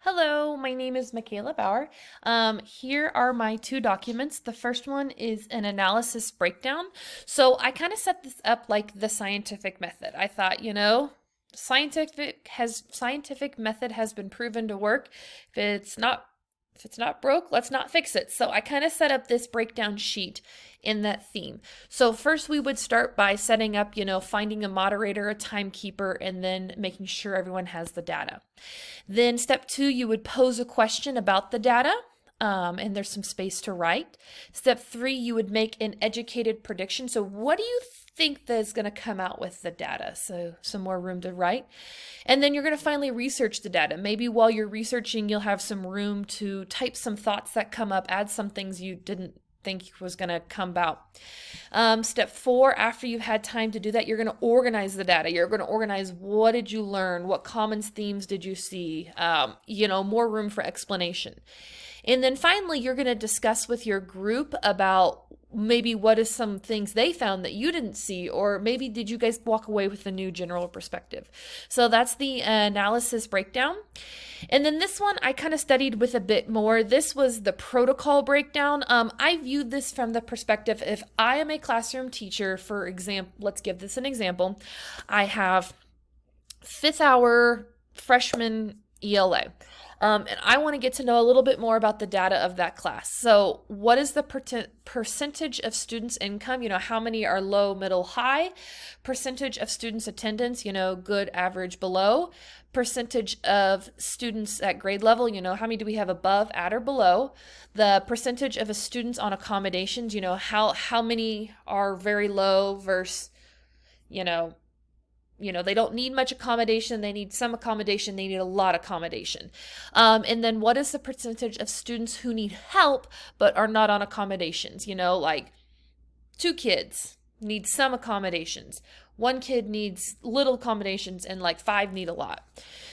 Hello, my name is Michaela Bauer. Here are my two documents. The first one is an analysis breakdown. So I kind of set this up like the scientific method. I thought, scientific method has been proven to work. If it's not broke, let's not fix it. So I kind of set up this breakdown sheet in that theme. So first we would start by setting up, finding a moderator, a timekeeper, and then making sure everyone has the data. Then step two, you would pose a question about the data. And there's some space to write. Step three, you would make an educated prediction. So what do you think that is going to come out with the data? So some more room to write. And then you're going to finally research the data. Maybe while you're researching, you'll have some room to type some thoughts that come up, add some things you didn't think was going to come about. Step four, after you've had time to do that, you're going to organize the data. You're going to organize what did you learn? What common themes did you see? More room for explanation. And then finally, you're going to discuss with your group about maybe what is some things they found that you didn't see, or maybe did you guys walk away with a new general perspective? So that's the analysis breakdown. And then this one I kind of studied with a bit more. This was the protocol breakdown. I viewed this from the perspective, if I am a classroom teacher, for example, let's give this an example. I have fifth hour freshman ELA. And I want to get to know a little bit more about the data of that class. So what is the percentage of students' income? How many are low, middle, high? Percentage of students' attendance, good, average, below. Percentage of students at grade level, how many do we have above, at, or below? The percentage of students on accommodations, how many are very low versus, they don't need much accommodation, they need some accommodation, they need a lot of accommodation. And then what is the percentage of students who need help but are not on accommodations? Like 2 kids need some accommodations. 1 kid needs little accommodations and like 5 need a lot.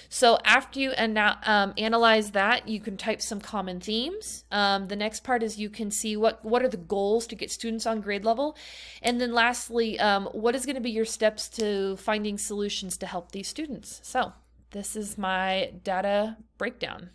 So after you analyze that, you can type some common themes. The next part is you can see what are the goals to get students on grade level. And then lastly, what is going to be your steps to finding solutions to help these students? So this is my data breakdown.